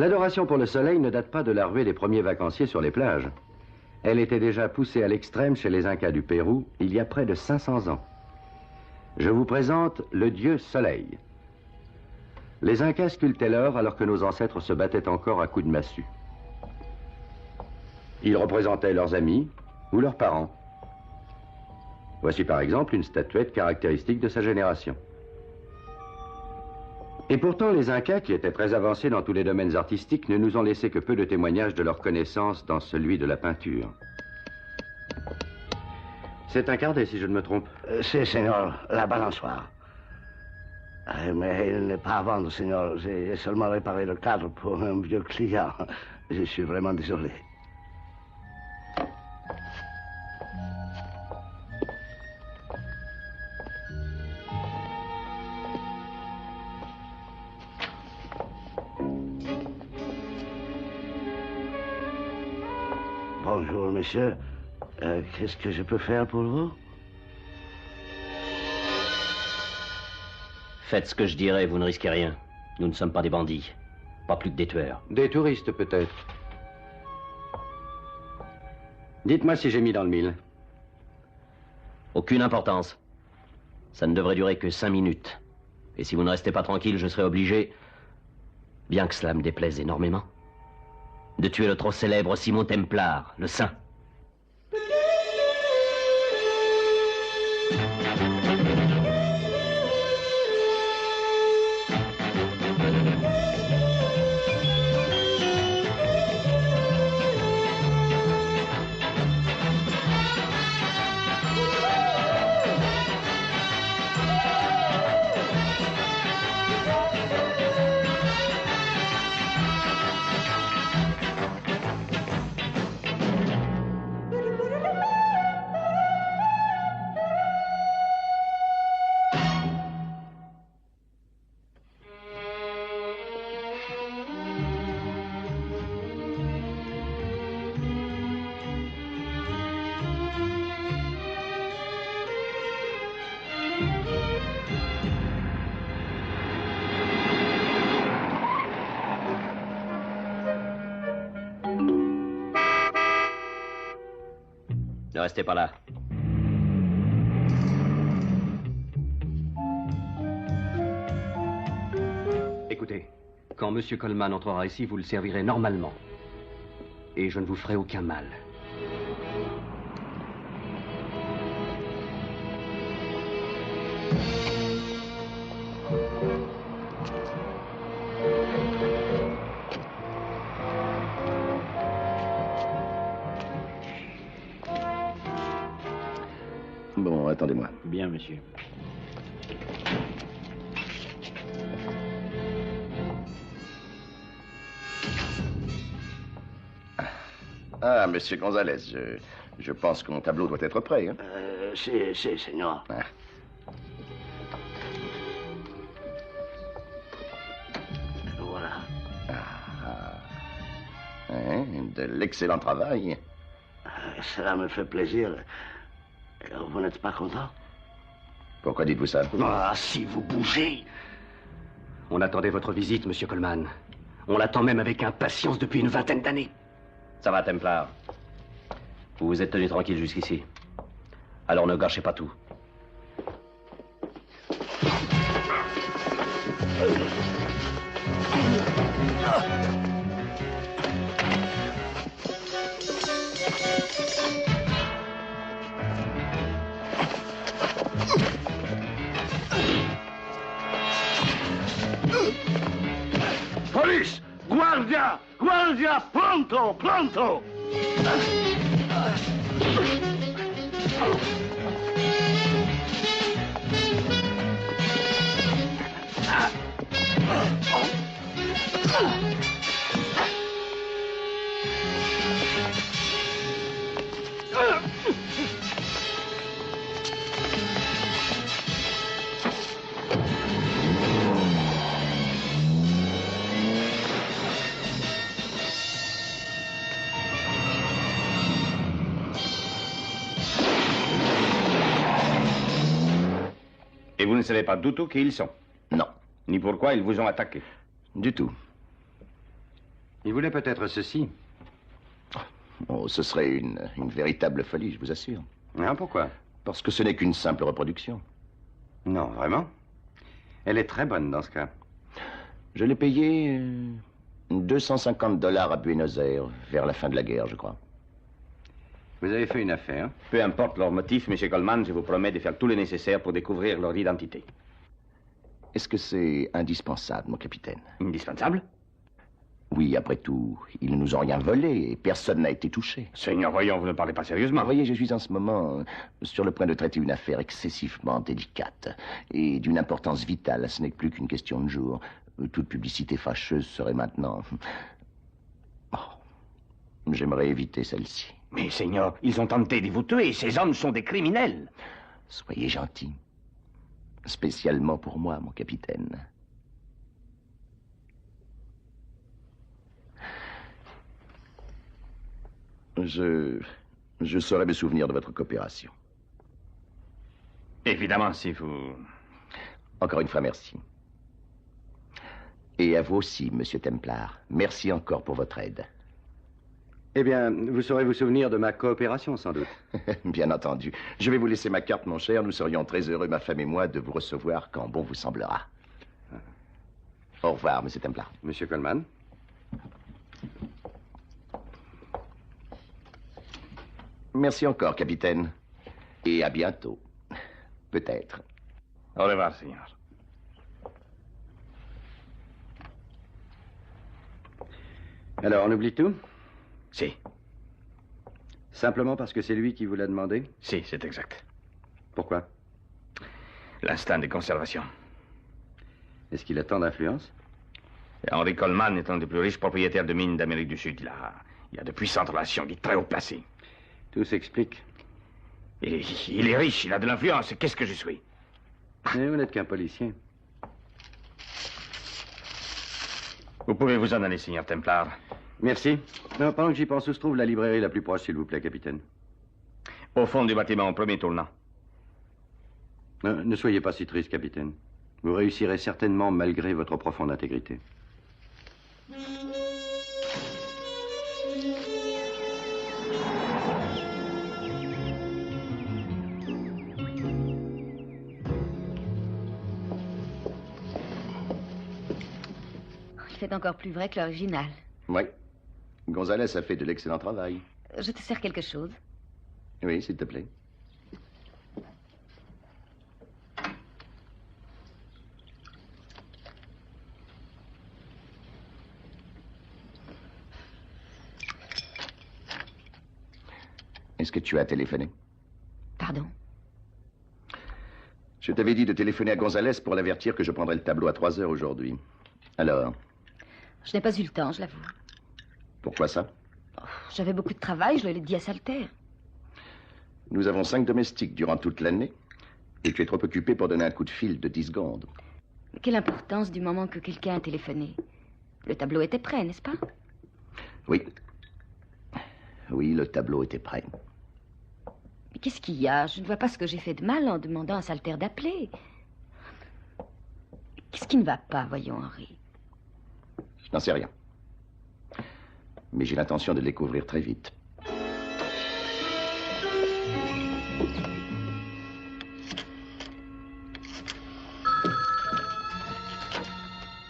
L'adoration pour le soleil ne date pas de la ruée des premiers vacanciers sur les plages. Elle était déjà poussée à l'extrême chez les Incas du Pérou il y a près de 500 ans. Je vous présente le dieu soleil. Les Incas sculptaient l'or alors que nos ancêtres se battaient encore à coups de massue. Ils représentaient leurs amis ou leurs parents. Voici par exemple une statuette caractéristique de sa génération. Et pourtant, les Incas, qui étaient très avancés dans tous les domaines artistiques, ne nous ont laissé que peu de témoignages de leur connaissance dans celui de la peinture. C'est un cardet, si je ne me trompe. C'est, Seigneur, la balançoire. Mais il n'est pas à vendre, Seigneur. J'ai seulement réparé le cadre pour un vieux client. Je suis vraiment désolé. Bonjour, monsieur. Qu'est-ce que je peux faire pour vous? Faites ce que je dirais, vous ne risquez rien. Nous ne sommes pas des bandits. Pas plus que des tueurs. Des touristes, peut-être. Dites-moi si j'ai mis dans le mille. Aucune importance. Ça ne devrait durer que 5 minutes. Et si vous ne restez pas tranquille, je serai obligé, bien que cela me déplaise énormément, de tuer le trop célèbre Simon Templar, le saint. Ne restez pas là. Écoutez, quand M. Coleman entrera ici, vous le servirez normalement. Et je ne vous ferai aucun mal. Bon, attendez-moi. Bien, monsieur. Ah, monsieur Gonzalez, je pense que mon tableau doit être prêt. Hein? C'est, Seigneur. Ah. Voilà. Hein, de l'excellent travail. Cela me fait plaisir. Vous n'êtes pas content? Pourquoi dites-vous ça? Ah, si vous bougez! On attendait votre visite, Monsieur Coleman. On l'attend même avec impatience depuis une vingtaine d'années. Ça va, Templar. Vous vous êtes tenu tranquille jusqu'ici. Alors ne gâchez pas tout. Police! Guardia! Guardia! Pronto! Pronto! Et vous ne savez pas du tout qui ils sont? Non. Ni pourquoi ils vous ont attaqué? Du tout. Il voulait peut-être ceci. Oh, ce serait une véritable folie, je vous assure. Hein, pourquoi? Parce que ce n'est qu'une simple reproduction. Non, vraiment? Elle est très bonne dans ce cas. Je l'ai payé 250 $ à Buenos Aires, vers la fin de la guerre, je crois. Vous avez fait une affaire. Peu importe leur motif, M. Coleman, je vous promets de faire tout le nécessaire pour découvrir leur identité. Est-ce que c'est indispensable, mon capitaine? Indispensable? Oui, après tout, ils ne nous ont rien volé et personne n'a été touché. Seigneur, voyons, vous ne parlez pas sérieusement. Vous voyez, je suis en ce moment sur le point de traiter une affaire excessivement délicate et d'une importance vitale. Ce n'est plus qu'une question de jours. Toute publicité fâcheuse serait maintenant... Oh, j'aimerais éviter celle-ci. Mais, Seigneur, ils ont tenté de vous tuer. Ces hommes sont des criminels. Soyez gentil. Spécialement pour moi, mon capitaine. Je saurais me souvenir de votre coopération. Évidemment, si vous... Encore une fois, merci. Et à vous aussi, Monsieur Templar. Merci encore pour votre aide. Eh bien, vous saurez vous souvenir de ma coopération, sans doute. Bien entendu. Je vais vous laisser ma carte, mon cher. Nous serions très heureux, ma femme et moi, de vous recevoir quand bon vous semblera. Au revoir, Monsieur Templar. Monsieur Coleman. Merci encore, capitaine. Et à bientôt. Peut-être. Au revoir, Seigneur. Alors, on oublie tout? Si. Simplement parce que c'est lui qui vous l'a demandé? Si, c'est exact. Pourquoi? L'instinct de conservation. Est-ce qu'il a tant d'influence? Henry Coleman est un des plus riches propriétaires de mines d'Amérique du Sud. Il a de puissantes relations, il est très haut placé. Tout s'explique. Il est riche, il a de l'influence. Qu'est-ce que je suis? Mais vous n'êtes qu'un policier. Vous pouvez vous en aller, Seigneur Templar. Merci. Non, pendant que j'y pense, où se trouve la librairie la plus proche, s'il vous plaît, capitaine? Au fond du bâtiment, au premier tournant. Ne soyez pas si triste, capitaine. Vous réussirez certainement malgré votre profonde intégrité. C'est encore plus vrai que l'original. Oui. Gonzalez a fait de l'excellent travail. Je te sers quelque chose? Oui, s'il te plaît. Est-ce que tu as téléphoné? Pardon? Je t'avais dit de téléphoner à Gonzalez pour l'avertir que je prendrais le tableau à 3 heures aujourd'hui. Alors? Je n'ai pas eu le temps, je l'avoue. Pourquoi ça? J'avais beaucoup de travail, je l'ai dit à Salter. Nous avons 5 domestiques durant toute l'année. Et tu es trop occupé pour donner un coup de fil de 10 secondes. Mais quelle importance du moment que quelqu'un a téléphoné? Le tableau était prêt, n'est-ce pas? Oui. Oui, le tableau était prêt. Mais qu'est-ce qu'il y a? Je ne vois pas ce que j'ai fait de mal en demandant à Salter d'appeler. Qu'est-ce qui ne va pas, voyons, Henri? Je n'en sais rien. Mais j'ai l'intention de le découvrir très vite.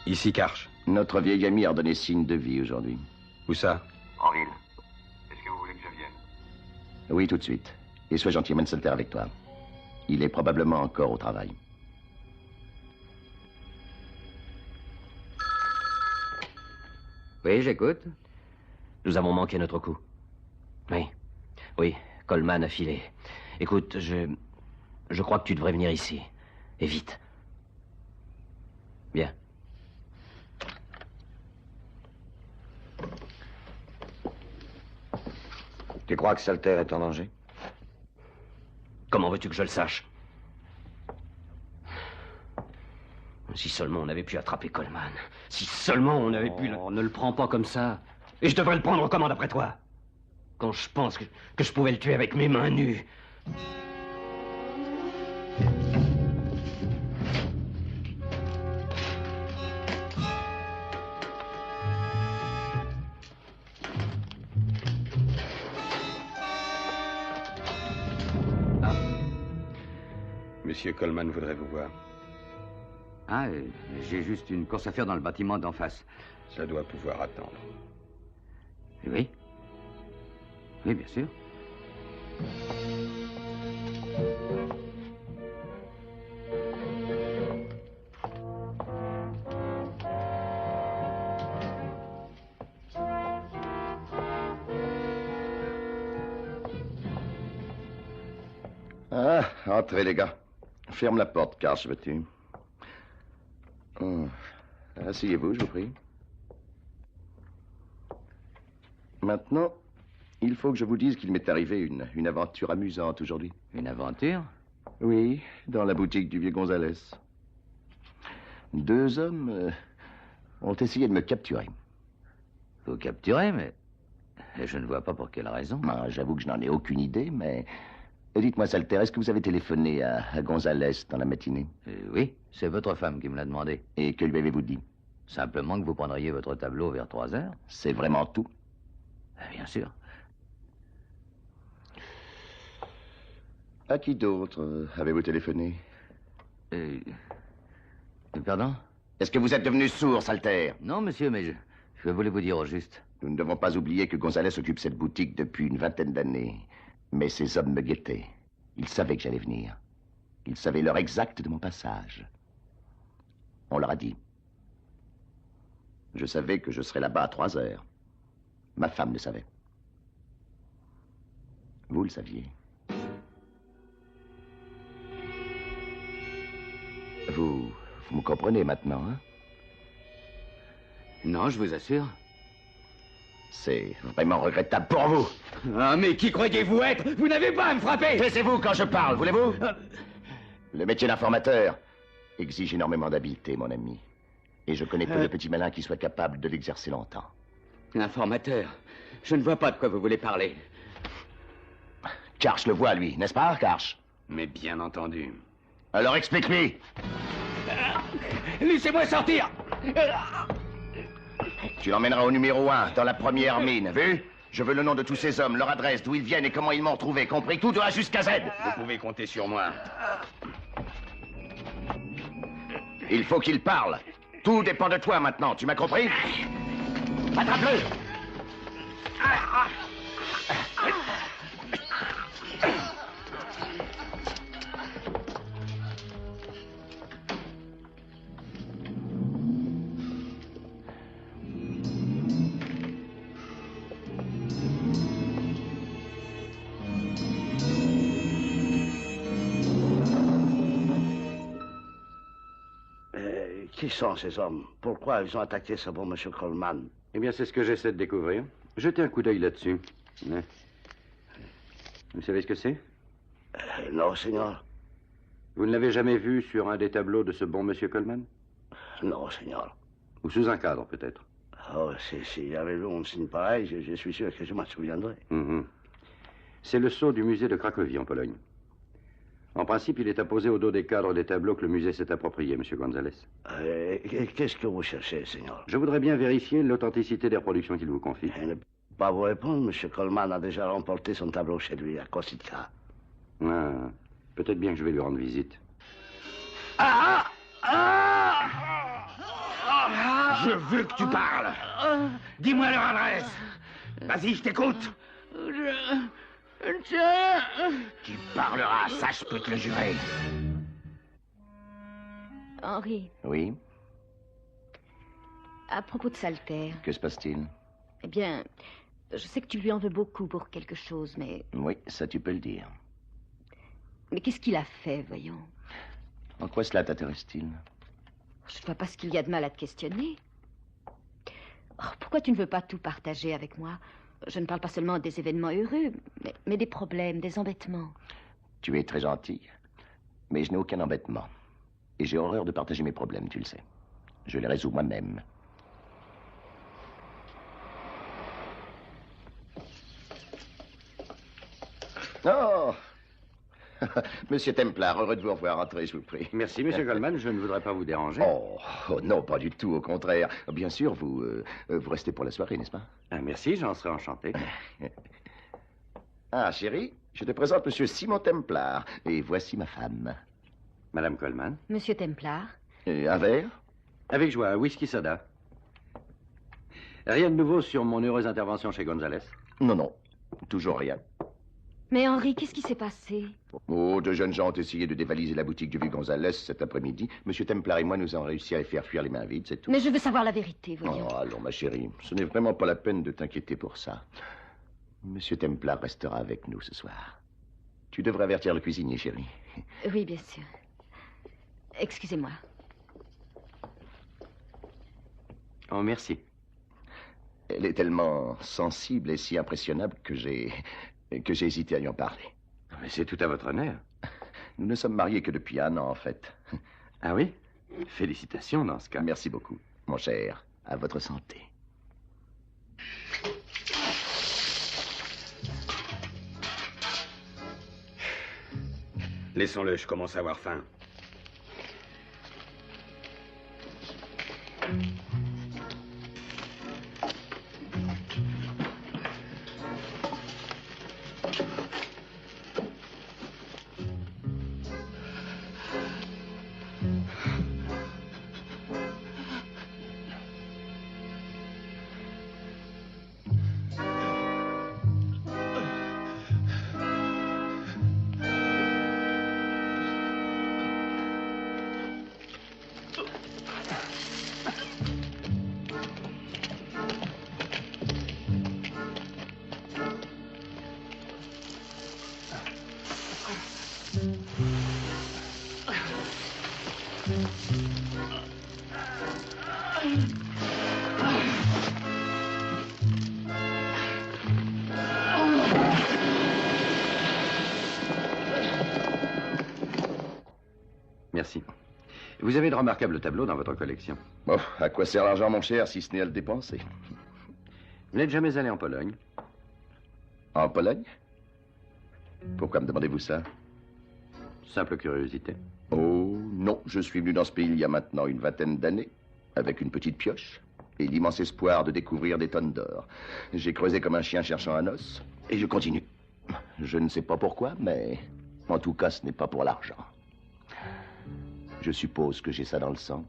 Ici, Karch. Notre vieil ami a redonné signe de vie aujourd'hui. Où ça? En ville. Est-ce que vous voulez que je vienne? Oui, tout de suite. Et sois gentil, mène Salter avec toi. Il est probablement encore au travail. Oui, j'écoute. Nous avons manqué notre coup. Oui. Oui, Coleman a filé. Écoute, je crois que tu devrais venir ici. Et vite. Bien. Tu crois que Salter est en danger? Comment veux-tu que je le sache? Si seulement on avait pu attraper Coleman. Si seulement on avait pu... Oh, ne le prends pas comme ça. Et je devrais le prendre comment d'après toi? Quand je pense que je pouvais le tuer avec mes mains nues. Monsieur Coleman voudrait vous voir. Ah, j'ai juste une course à faire dans le bâtiment d'en face. Ça doit pouvoir attendre. Oui. Oui, bien sûr. Ah, entrez, les gars. Ferme la porte, Karch, veux-tu? Asseyez-vous, je vous prie. Maintenant, il faut que je vous dise qu'il m'est arrivé une aventure amusante aujourd'hui. Une aventure? Oui, dans la boutique du vieux Gonzalez. 2 hommes ont essayé de me capturer. Vous capturez, mais je ne vois pas pour quelle raison. Ah, j'avoue que je n'en ai aucune idée, mais... Dites-moi, Salter, est-ce que vous avez téléphoné à Gonzalez dans la matinée? Oui, c'est votre femme qui me l'a demandé. Et que lui avez-vous dit? Simplement que vous prendriez votre tableau vers 3 heures. C'est vraiment tout? Bien sûr. À qui d'autre avez-vous téléphoné? Pardon? Est-ce que vous êtes devenu sourd, Salter? Non, monsieur, mais je voulais vous dire au juste. Nous ne devons pas oublier que Gonzalez occupe cette boutique depuis une 20aine d'années. Mais ces hommes me guettaient. Ils savaient que j'allais venir. Ils savaient l'heure exacte de mon passage. On leur a dit. Je savais que je serais là-bas à 3 heures. Ma femme le savait. Vous le saviez. Vous me comprenez maintenant, hein? Non, je vous assure. C'est vraiment regrettable pour vous. Ah, mais qui croyez-vous être? Vous n'avez pas à me frapper! Taisez-vous quand je parle, voulez-vous? Le métier d'informateur exige énormément d'habileté, mon ami. Et je connais peu de petits malins qui soient capables de l'exercer longtemps. Informateur, je ne vois pas de quoi vous voulez parler. Karch le voit, lui, n'est-ce pas, Karch? Mais bien entendu. Alors explique-lui. Laissez-moi sortir! Tu l'emmèneras au numéro 1, dans la première mine, vu? Je veux le nom de tous ces hommes, leur adresse, d'où ils viennent et comment ils m'ont retrouvé, compris? Tout de A jusqu'à Z. Vous pouvez compter sur moi. Il faut qu'il parle. Tout dépend de toi maintenant, tu m'as compris? Attrape-le! Qui sont ces hommes? Pourquoi ils ont attaqué ce bon monsieur Coleman? Eh bien, c'est ce que j'essaie de découvrir. Jetez un coup d'œil là-dessus. Hein? Vous savez ce que c'est? Non, Seigneur. Vous ne l'avez jamais vu sur un des tableaux de ce bon monsieur Coleman? Non, Seigneur. Ou sous un cadre, peut-être? Oh, s'il y avait eu un signe pareil, je suis sûr que je m'en souviendrai. C'est le sceau du musée de Cracovie, en Pologne. En principe, il est apposé au dos des cadres des tableaux que le musée s'est approprié, monsieur Gonzalez. Qu'est-ce que vous cherchez, Seigneur? Je voudrais bien vérifier l'authenticité des reproductions qu'il vous confie. Je ne peux pas vous répondre. Monsieur Coleman a déjà remporté son tableau chez lui, à Korsika. Ah, peut-être bien que je vais lui rendre visite. Je veux que tu parles. Dis-moi leur adresse. Vas-y, je t'écoute. Tu parleras, ça je peux te le jurer. Henri, Oui? à propos de Salter, Que se passe-t-il? eh bien, je sais que tu lui en veux beaucoup pour quelque chose, mais... Oui, ça tu peux le dire. Mais qu'est-ce qu'il a fait, voyons? En quoi cela t'intéresse-t-il? Je ne vois pas ce qu'il y a de mal à te questionner. Oh, pourquoi tu ne veux pas tout partager avec moi? Je ne parle pas seulement des événements heureux, mais des problèmes, des embêtements. Tu es très gentil, mais je n'ai aucun embêtement. Et j'ai horreur de partager mes problèmes, tu le sais. Je les résous moi-même. Oh! Monsieur Templar, heureux de vous revoir. Entrez, je vous prie. Merci, monsieur Coleman. Je ne voudrais pas vous déranger. Oh, non, pas du tout, au contraire. Bien sûr, vous restez pour la soirée, n'est-ce pas? Ah, merci, j'en serais enchanté. Ah, chérie, je te présente monsieur Simon Templar. Et voici ma femme. Madame Coleman. Monsieur Templar. Et un verre? Avec joie, un whisky soda. Rien de nouveau sur mon heureuse intervention chez Gonzalez? Non, non. Toujours rien. Mais Henri, qu'est-ce qui s'est passé? Oh, deux jeunes gens ont essayé de dévaliser la boutique du vieux Gonzalez cet après-midi. Monsieur Templar et moi, nous avons réussi à les faire fuir les mains vides, c'est tout. Mais je veux savoir la vérité, voyons. Oh, allons, ma chérie. Ce n'est vraiment pas la peine de t'inquiéter pour ça. Monsieur Templar restera avec nous ce soir. Tu devrais avertir le cuisinier, chérie. Oui, bien sûr. Excusez-moi. Oh, merci. Elle est tellement sensible et si impressionnable que j'ai hésité à lui en parler. Mais c'est tout à votre honneur. Nous ne sommes mariés que depuis 1 an, en fait. Ah oui? Félicitations dans ce cas. Merci beaucoup, mon cher. À votre santé. Laissons-le, je commence à avoir faim. Merci. Vous avez de remarquables tableaux dans votre collection. Bon, à quoi sert l'argent, mon cher, si ce n'est à le dépenser? Vous n'êtes jamais allé en Pologne? En Pologne? Pourquoi me demandez-vous ça? Simple curiosité. Oh, non, je suis venu dans ce pays il y a maintenant une 20aine d'années, avec une petite pioche et l'immense espoir de découvrir des tonnes d'or. J'ai creusé comme un chien cherchant un os, et je continue. Je ne sais pas pourquoi, mais en tout cas, ce n'est pas pour l'argent. Je suppose que j'ai ça dans le sang.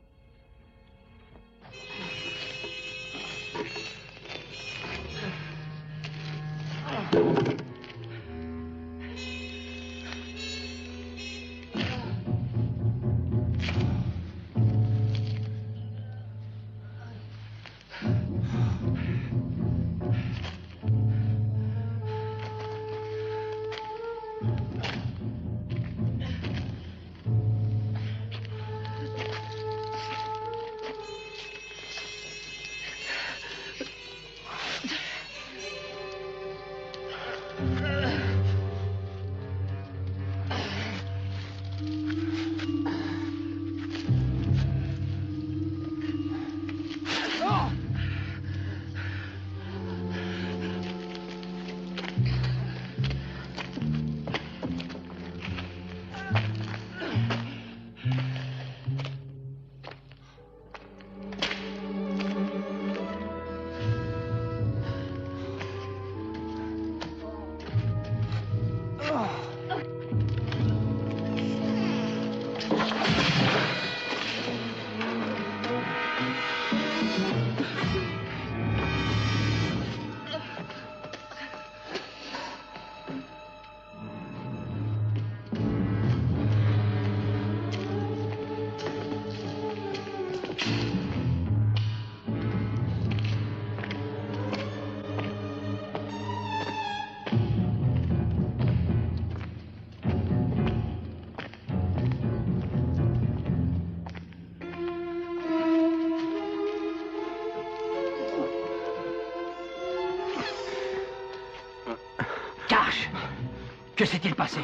Que s'est-il passé?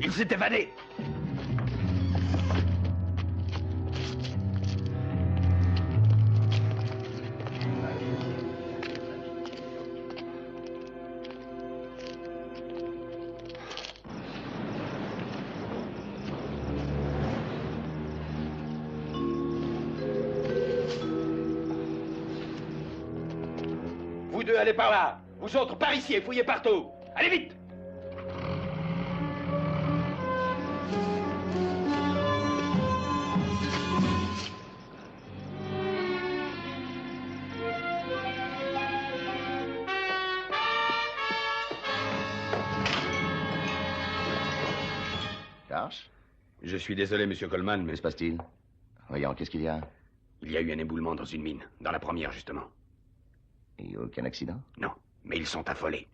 Il s'est évadé. Vous deux, allez par là. Vous autres, par ici et fouillez partout. Allez vite! marche? Je suis désolé, monsieur Coleman, mais Que se passe-t-il? Voyons, qu'est-ce qu'il y a? il y a eu un éboulement dans une mine. Dans la première, justement. Et aucun accident? Non, mais ils sont affolés.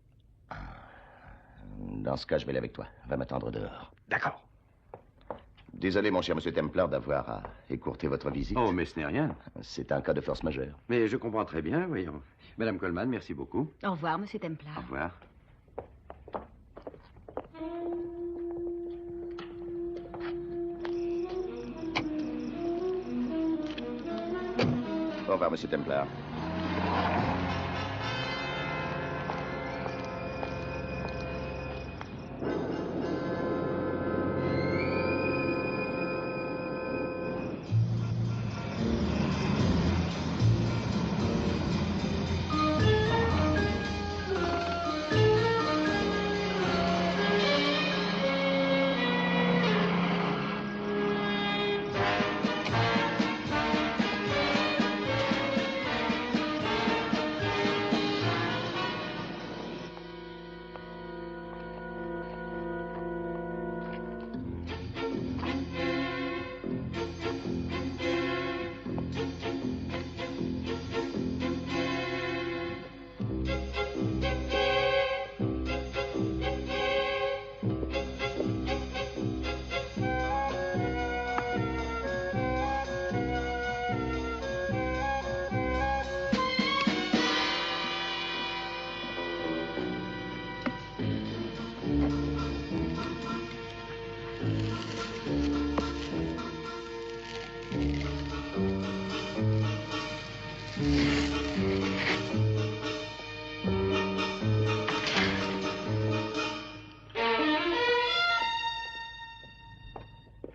Dans ce cas, je vais aller avec toi. Va m'attendre dehors. D'accord. Désolé, mon cher monsieur Templar, d'avoir à écourter votre visite. Oh, mais ce n'est rien. C'est un cas de force majeure. Mais je comprends très bien, voyons. Madame Coleman, merci beaucoup. Au revoir, monsieur Templar. Au revoir. Au revoir, monsieur Templar.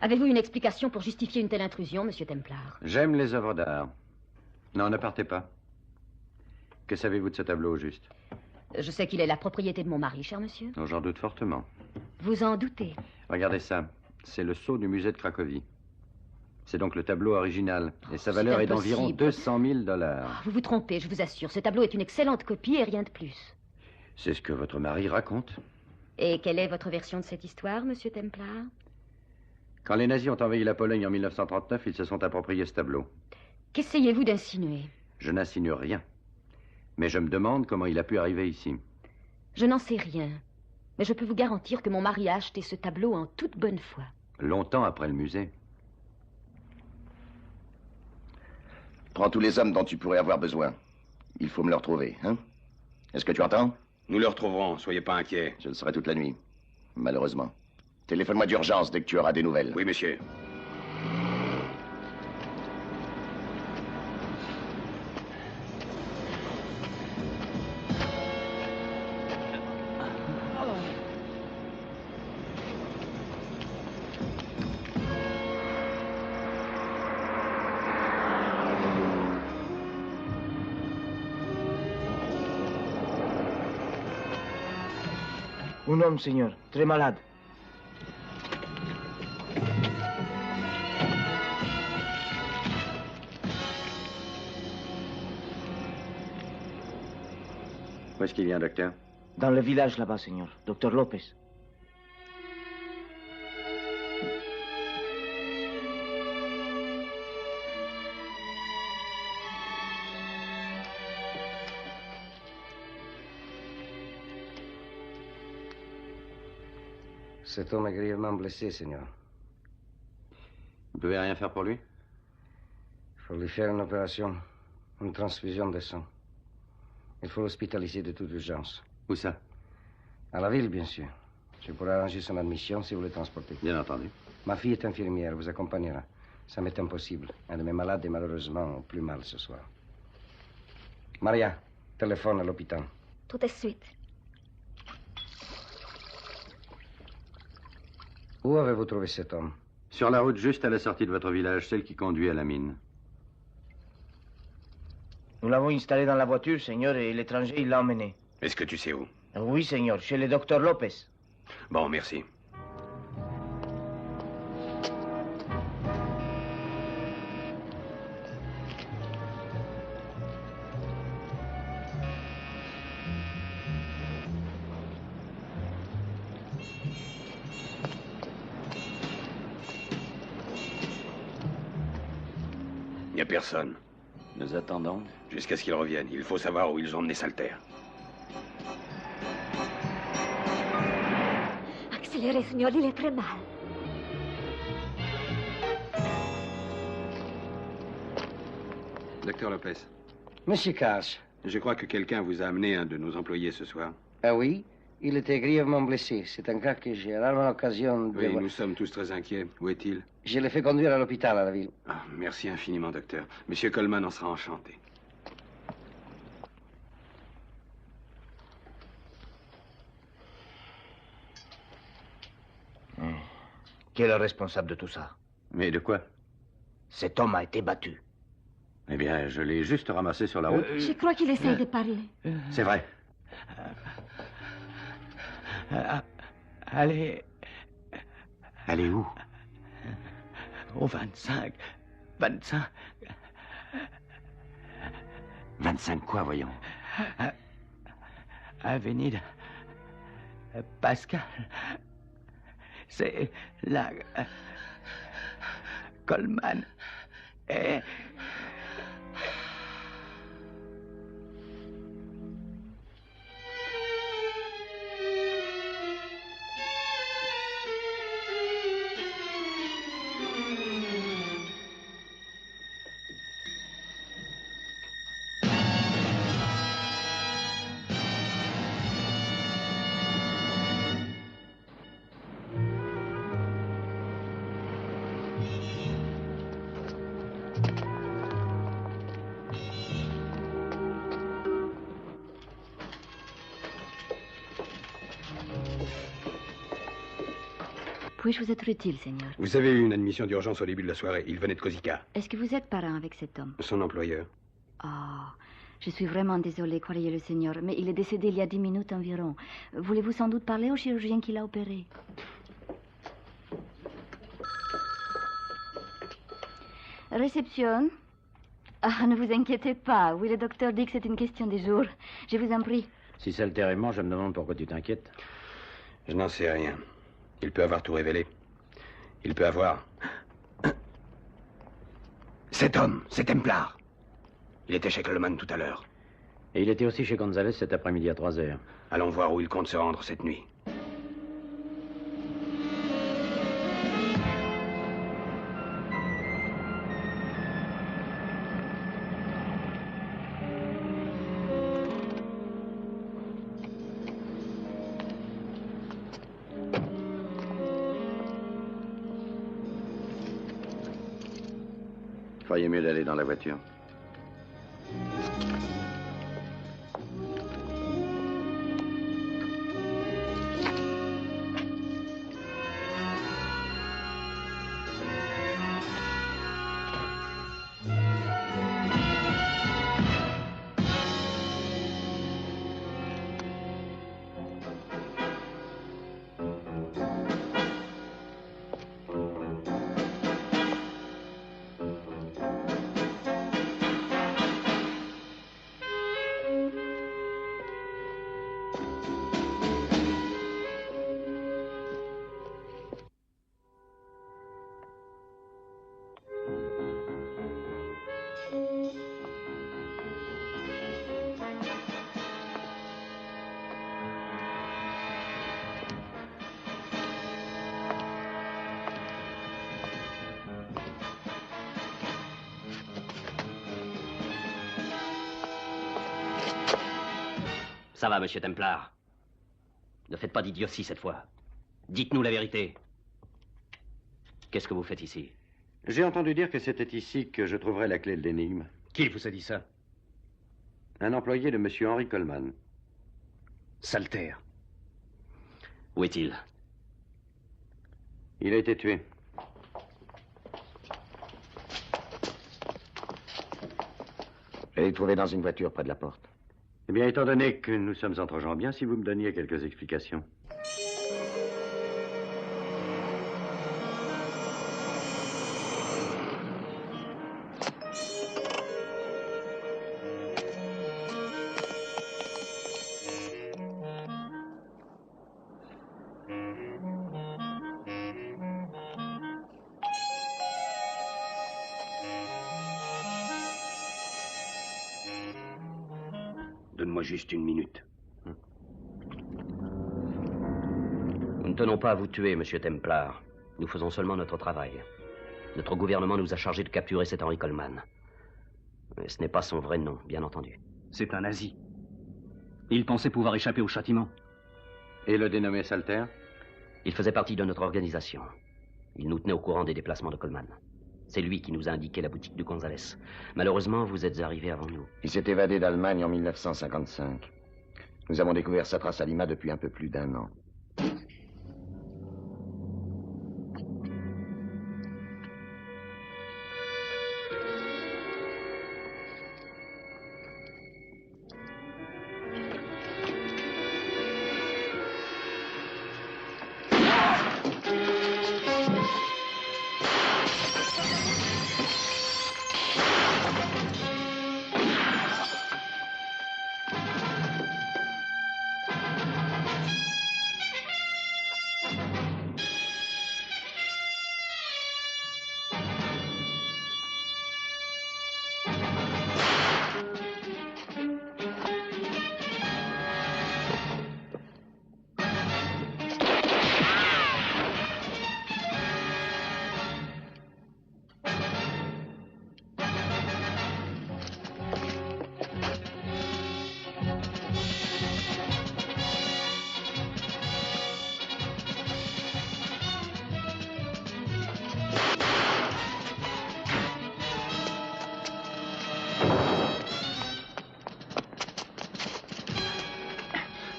Avez-vous une explication pour justifier une telle intrusion, monsieur Templar? J'aime les œuvres d'art. Non, ne partez pas. Que savez-vous de ce tableau, au juste? Je sais qu'il est la propriété de mon mari, cher monsieur. Oh, j'en doute fortement. Vous en doutez? Regardez ça. C'est le sceau du musée de Cracovie. C'est donc le tableau original. Et sa valeur est d'environ impossible. 200 000 $. Vous vous trompez, je vous assure. Ce tableau est une excellente copie et rien de plus. C'est ce que votre mari raconte. Et quelle est votre version de cette histoire, monsieur Templar? Quand les nazis ont envahi la Pologne en 1939, ils se sont appropriés ce tableau. Qu'essayez-vous d'insinuer? Je n'insinue rien. Mais je me demande comment il a pu arriver ici. Je n'en sais rien. Mais je peux vous garantir que mon mari a acheté ce tableau en toute bonne foi. Longtemps après le musée. Prends tous les hommes dont tu pourrais avoir besoin. Il faut me le retrouver, hein? Est-ce que tu entends? Nous le retrouverons, soyez pas inquiets. Je le serai toute la nuit, malheureusement. Téléphone-moi d'urgence dès que tu auras des nouvelles. Oui, monsieur. Un homme, señor, très malade. Où est-ce qu'il vient, docteur? Dans le village là-bas, señor. Docteur Lopez. Cet homme est grièvement blessé, Seigneur. Vous ne pouvez rien faire pour lui? Il faut lui faire une opération, une transfusion de sang. Il faut l'hospitaliser de toute urgence. Où ça? À la ville, bien sûr. Je pourrai arranger son admission si vous le transportez. Bien entendu. Ma fille est infirmière, elle vous accompagnera. Ça m'est impossible. Un de mes malades est malheureusement au plus mal ce soir. Maria, téléphone à l'hôpital. Tout de suite. Où avez-vous trouvé cet homme? Sur la route juste à la sortie de votre village, celle qui conduit à la mine. Nous l'avons installé dans la voiture, señor, et l'étranger, il l'a emmené. Est-ce que tu sais où? Oui, señor, chez le docteur Lopez. Bon, merci. Il n'y a personne. Nous attendons. Jusqu'à ce qu'ils reviennent. Il faut savoir où ils ont emmené Salter. Accélérez, Seigneur, il est très mal. Docteur Lopez. Monsieur Cash. Je crois que quelqu'un vous a amené un de nos employés ce soir. Ah oui? Il était grièvement blessé. C'est un cas que j'ai rarement l'occasion de... Oui, nous sommes tous très inquiets. Où est-il? Je l'ai fait conduire à l'hôpital à la ville. Ah, merci infiniment, docteur. Monsieur Coleman en sera enchanté. Qui est le responsable de tout ça? Mais de quoi? Cet homme a été battu. Eh bien, je l'ai juste ramassé sur la route. Je crois qu'il essaye de parler. C'est vrai. Allez. Allez où? Au 25. 25. 25 quoi, voyons? Avenue Pascal. C'est là. Coleman. Et... Puis-je vous être utile, Seigneur? Vous avez eu une admission d'urgence au début de la soirée. Il venait de Kozica. Est-ce que vous êtes parent avec cet homme? Son employeur. Ah, je suis vraiment désolée, croyez-le, Seigneur, mais il est décédé il y a 10 minutes environ. Voulez-vous sans doute parler au chirurgien qui l'a opéré? Réception. Ah, ne vous inquiétez pas. Oui, le docteur dit que c'est une question de jours. Je vous en prie. Si Salter est mort, je me demande pourquoi tu t'inquiètes. Je n'en sais rien. Il peut avoir tout révélé. Il peut avoir... Cet homme, cet Templar. Il était chez Coleman tout à l'heure. Et il était aussi chez Gonzalez cet après-midi à 3 heures. Allons voir où il compte se rendre cette nuit. Il ferait mieux d'aller dans la voiture. Ça va, monsieur Templar. Ne faites pas d'idiotie cette fois. Dites-nous la vérité. Qu'est-ce que vous faites ici? J'ai entendu dire que c'était ici que je trouverais la clé de l'énigme. Qui vous a dit ça? Un employé de monsieur Henry Coleman. Salter. Où est-il? Il a été tué. Je l'ai trouvé dans une voiture près de la porte. Eh bien, étant donné que nous sommes entre gens bien, si vous me donniez quelques explications. Donne-moi juste 1 minute. Nous ne tenons pas à vous tuer, monsieur Templar. Nous faisons seulement notre travail. Notre gouvernement nous a chargés de capturer cet Henry Coleman. Mais ce n'est pas son vrai nom, bien entendu. C'est un nazi. Il pensait pouvoir échapper au châtiment. Et le dénommé Salter? Il faisait partie de notre organisation. Il nous tenait au courant des déplacements de Coleman. C'est lui qui nous a indiqué la boutique de Gonzalez. Malheureusement, vous êtes arrivés avant nous. Il s'est évadé d'Allemagne en 1955. Nous avons découvert sa trace à Lima depuis un peu plus d'1 an.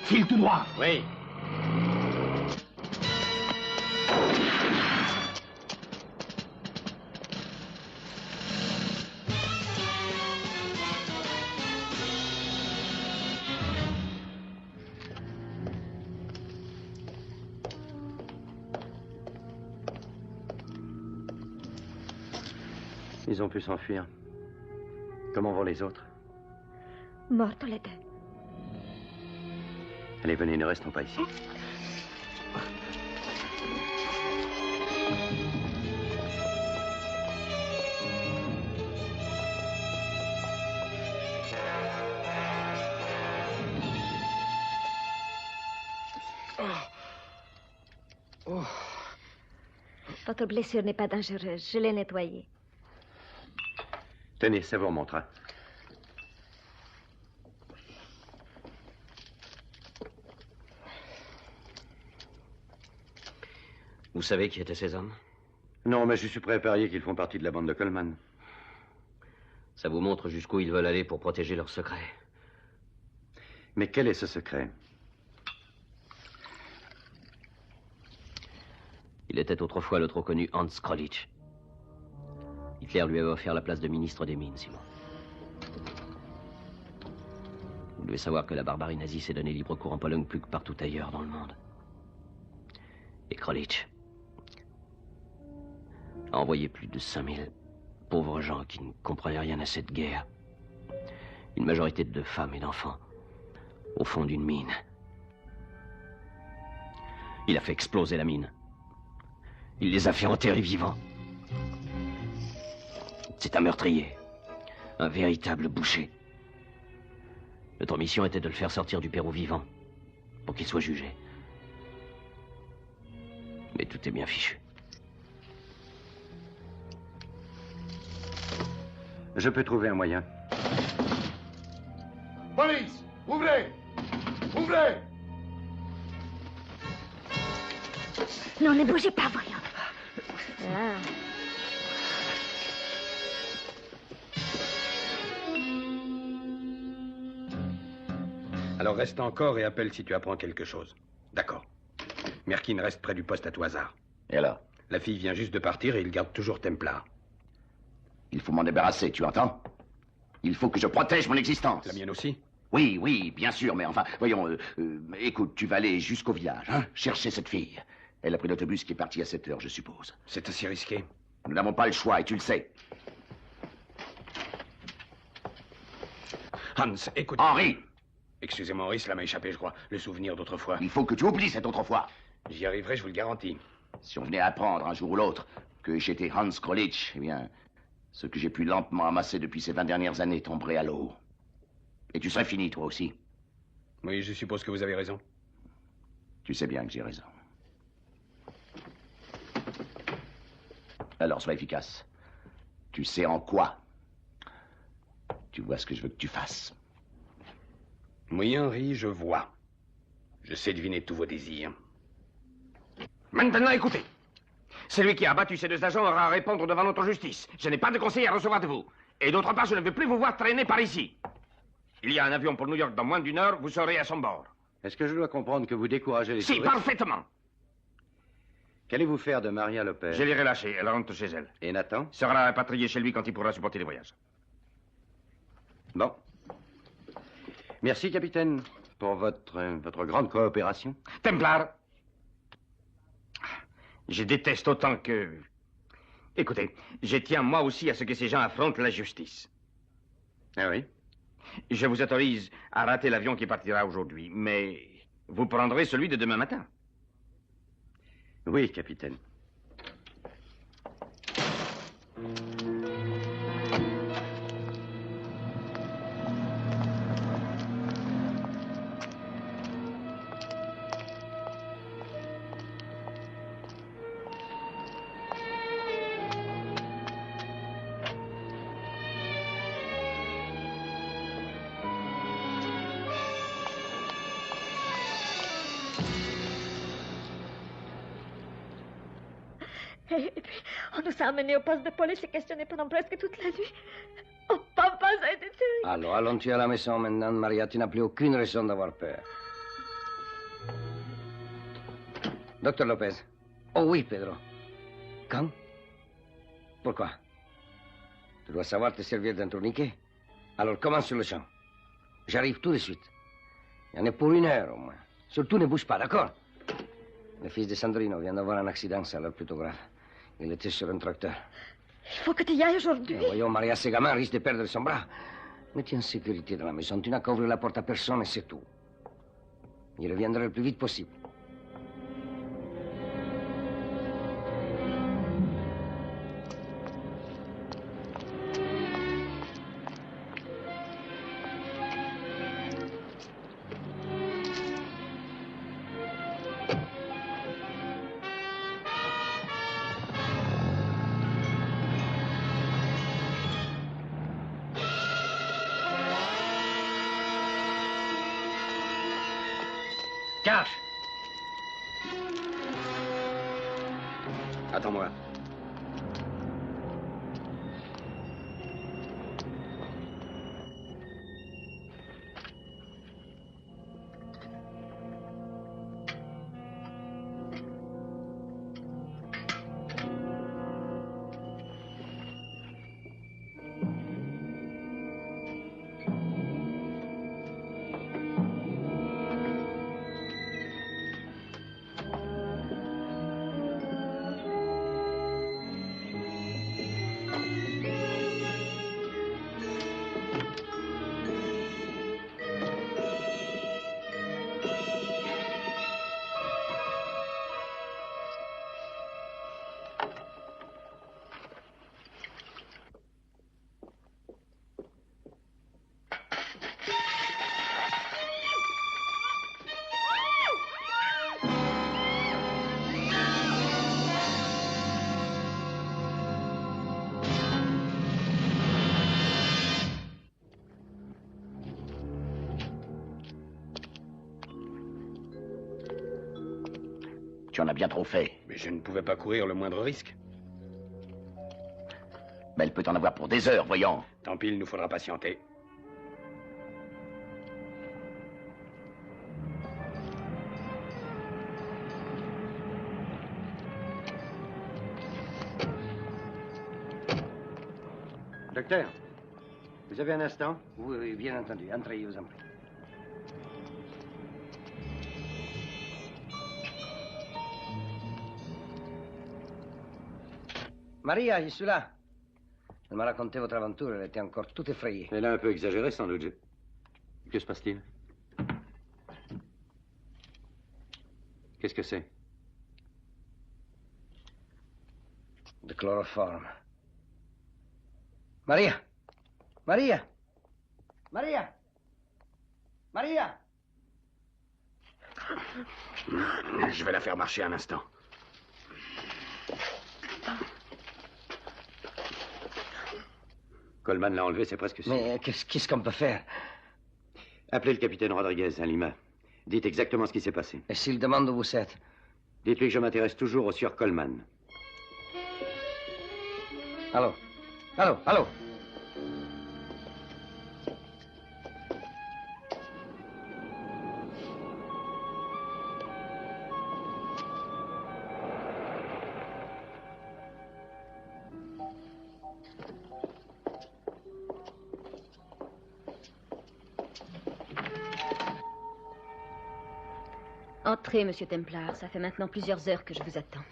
File tout droit. Oui. Ils ont pu s'enfuir. Comment vont les autres? Morts tous les deux. Allez, venez, ne restons pas ici. Votre blessure n'est pas dangereuse. Je l'ai nettoyée. Tenez, ça vous remontera. Vous savez qui étaient ces hommes? Non, mais je suis prêt à parier qu'ils font partie de la bande de Coleman. Ça vous montre jusqu'où ils veulent aller pour protéger leurs secrets. Mais quel est ce secret? Il était autrefois le trop connu Hans Krolich. Hitler lui avait offert la place de ministre des Mines, Simon. Vous devez savoir que la barbarie nazie s'est donné libre cours en Pologne plus que partout ailleurs dans le monde. Et Krolich a envoyé plus de 5000 pauvres gens qui ne comprenaient rien à cette guerre. Une majorité de femmes et d'enfants au fond d'une mine. Il a fait exploser la mine. Il les a fait enterrer vivants. C'est un meurtrier. Un véritable boucher. Notre mission était de le faire sortir du Pérou vivant, pour qu'il soit jugé. Mais tout est bien fichu. Je peux trouver un moyen. Police! Ouvrez! Ouvrez! Non, ne bougez pas, voyons. Ah. Alors reste encore et appelle si tu apprends quelque chose. D'accord. Merkin reste près du poste à tout hasard. Et alors? La fille vient juste de partir et il garde toujours Templar. Il faut m'en débarrasser, tu entends? Il faut que je protège mon existence. La mienne aussi? Oui, oui, bien sûr, mais enfin, voyons, écoute, tu vas aller jusqu'au village, hein, chercher cette fille. Elle a pris l'autobus qui est parti à 7 heures, je suppose. C'est assez risqué. Nous n'avons pas le choix, et tu le sais. Hans, écoute... Henri! Excusez-moi, Henri, cela m'a échappé, je crois. Le souvenir d'autrefois. Il faut que tu oublies cette autre fois. J'y arriverai, je vous le garantis. Si on venait apprendre un jour ou l'autre que j'étais Hans Krolich, eh bien, ce que j'ai pu lentement amasser depuis ces 20 dernières années tomberait à l'eau. Et tu serais fini, toi aussi. Oui, je suppose que vous avez raison. Tu sais bien que j'ai raison. Alors, sois efficace. Tu sais en quoi? Tu vois ce que je veux que tu fasses. Oui, Henri, je vois. Je sais deviner tous vos désirs. Maintenant, écoutez. Celui qui a abattu ces deux agents aura à répondre devant notre justice. Je n'ai pas de conseil à recevoir de vous. Et d'autre part, je ne veux plus vous voir traîner par ici. Il y a un avion pour New York dans moins d'1 heure, vous serez à son bord. Est-ce que je dois comprendre que vous découragez les Si, touristes? parfaitement. Qu'allez-vous faire de Maria Lopez? Je l'ai relâchée, elle rentre chez elle. Et Nathan? Sera rapatrié chez lui quand il pourra supporter les voyages. Bon. Merci, capitaine, pour votre grande coopération. Templar. Je déteste autant que... Écoutez, je tiens moi aussi à ce que ces gens affrontent la justice. Ah oui? Je vous autorise à rater l'avion qui partira aujourd'hui, mais vous prendrez celui de demain matin. Oui, capitaine. Et puis, on nous a amenés au poste de police et questionnés pendant presque toute la nuit. Oh, papa, ça a été terrible. Alors, allons-tu à la maison maintenant, Maria? Tu n'as plus aucune raison d'avoir peur. Docteur Lopez. Oh oui, Pedro. Quand? Pourquoi? Tu dois savoir te servir d'un tourniquet. Alors, commence sur le champ. J'arrive tout de suite. Il y en a pour 1 heure au moins. Surtout, ne bouge pas, d'accord? Le fils de Sandrino vient d'avoir un accident, ça a l'air plutôt grave. Il était sur un tracteur. Il faut que tu y ailles aujourd'hui. Voyons, Maria, ce gamin risque de perdre son bras. Mais tu es en sécurité dans la maison. Tu n'as qu'à ouvrir la porte à personne et c'est tout. Il reviendra le plus vite possible. Cache! Attends-moi. Tu en as bien trop fait. Mais je ne pouvais pas courir le moindre risque. Mais elle peut en avoir pour des heures, voyons. Tant pis, il nous faudra patienter. Docteur, vous avez un instant? Oui, oui, bien entendu. Entrez, je vous en prie. Maria, je suis là. Elle m'a raconté votre aventure, elle était encore toute effrayée. Elle a un peu exagéré, sans doute. Que se passe-t-il? Qu'est-ce que c'est? De chloroforme. Maria! Maria! Maria! Maria! Je vais la faire marcher un instant. Coleman l'a enlevé, c'est presque sûr. Mais qu'est-ce qu'on peut faire? Appelez le capitaine Rodriguez à Lima. Dites exactement ce qui s'est passé. Et s'il demande où vous êtes? Dites-lui que je m'intéresse toujours au sieur Coleman. Allô? Allô? Allô? Entrez, monsieur Templar. Ça fait maintenant plusieurs heures que je vous attends.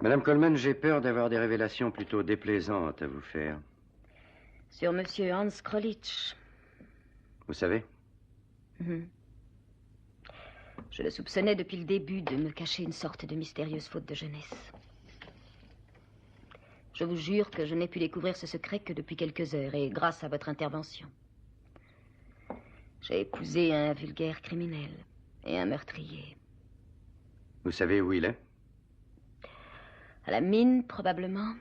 Madame Coleman, j'ai peur d'avoir des révélations plutôt déplaisantes à vous faire. Sur monsieur Hans Krolitsch. Vous savez? Je le soupçonnais depuis le début de me cacher une sorte de mystérieuse faute de jeunesse. Je vous jure que je n'ai pu découvrir ce secret que depuis quelques heures, et grâce à votre intervention. J'ai épousé un vulgaire criminel et un meurtrier. Vous savez où il est? À la mine, probablement.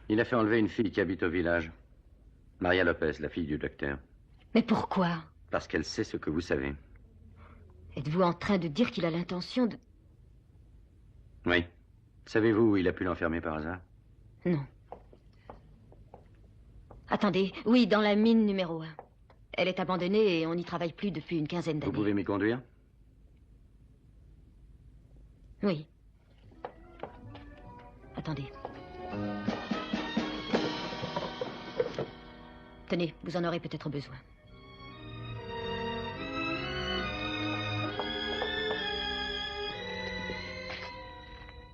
Il a fait enlever une fille qui habite au village. Maria Lopez, la fille du docteur. Mais pourquoi? Parce qu'elle sait ce que vous savez. Êtes-vous en train de dire qu'il a l'intention de... Oui. Savez-vous où il a pu l'enfermer par hasard? Non. Attendez, oui, dans la mine numéro 1. Elle est abandonnée et on n'y travaille plus depuis une quinzaine d'années. Vous pouvez m'y conduire? Oui. Attendez. Tenez, vous en aurez peut-être besoin.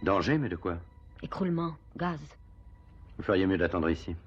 Danger, mais de quoi? Écroulement, gaz. Vous feriez mieux d'attendre ici.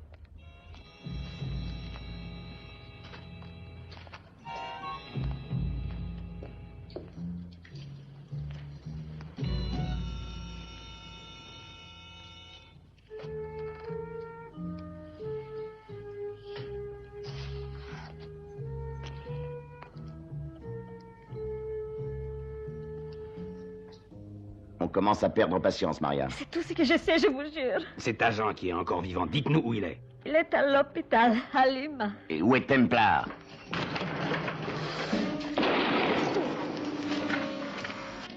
On commence à perdre patience, Maria. C'est tout ce que je sais, je vous jure. Cet agent qui est encore vivant, dites-nous où il est. Il est à l'hôpital, à Lima. Et où est Templar?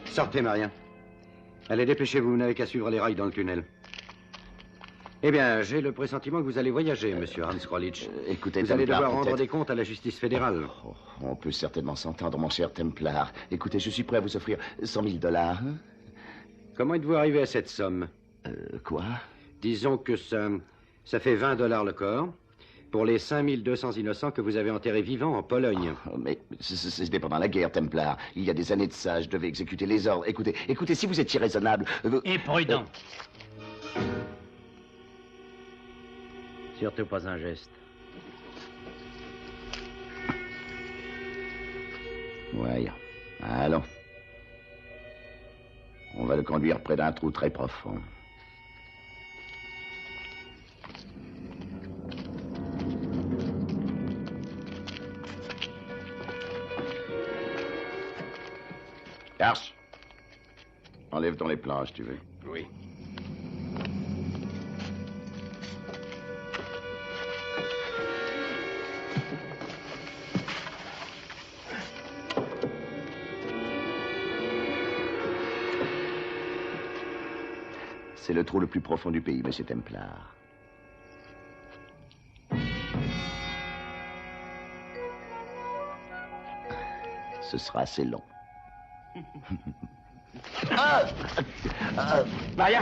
Sortez, Maria. Allez, dépêchez-vous, vous n'avez qu'à suivre les rails dans le tunnel. Eh bien, j'ai le pressentiment que vous allez voyager, monsieur Hans Krolitsch. Écoutez, vous allez Templar, devoir rendre peut-être- des comptes à la justice fédérale. Oh, on peut certainement s'entendre, mon cher Templar. Écoutez, je suis prêt à vous offrir 100 000 $. Comment êtes-vous arrivé à cette somme? Quoi? Disons que ça fait 20 $ le corps pour les 5200 innocents que vous avez enterrés vivants en Pologne. Oh, mais c'était pendant la guerre, Templar. Il y a des années de ça, je devais exécuter les ordres. Écoutez, si vous êtes irraisonnable... Et prudent. Surtout pas un geste. Ouais. Allons. On va le conduire près d'un trou très profond. Karch, enlève-t-on les planches, tu veux? Oui. C'est le trou le plus profond du pays, monsieur Templar. Ce sera assez long. Maria!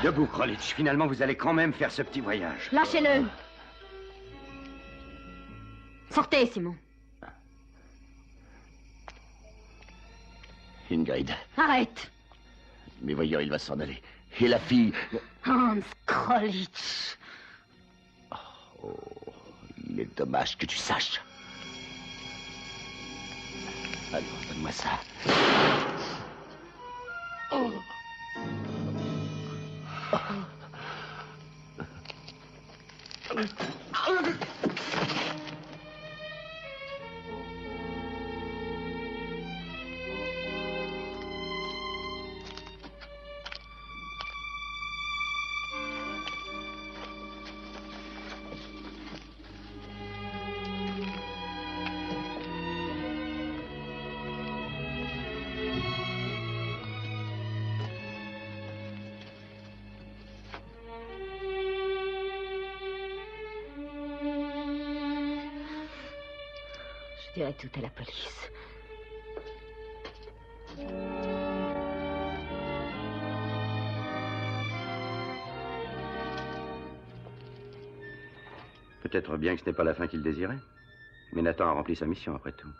Debout, Krolitch. Finalement, vous allez quand même faire ce petit voyage. Lâchez-le. Sortez, Simon. Ingrid. Arrête. Mais voyons, il va s'en aller. Et la fille... Hans Krolitch. Oh, il est dommage que tu saches. Alors, donne-moi ça. Oh. Je dirai tout à la police. Peut-être bien que ce n'est pas la fin qu'il désirait. Mais Nathan a rempli sa mission, après tout.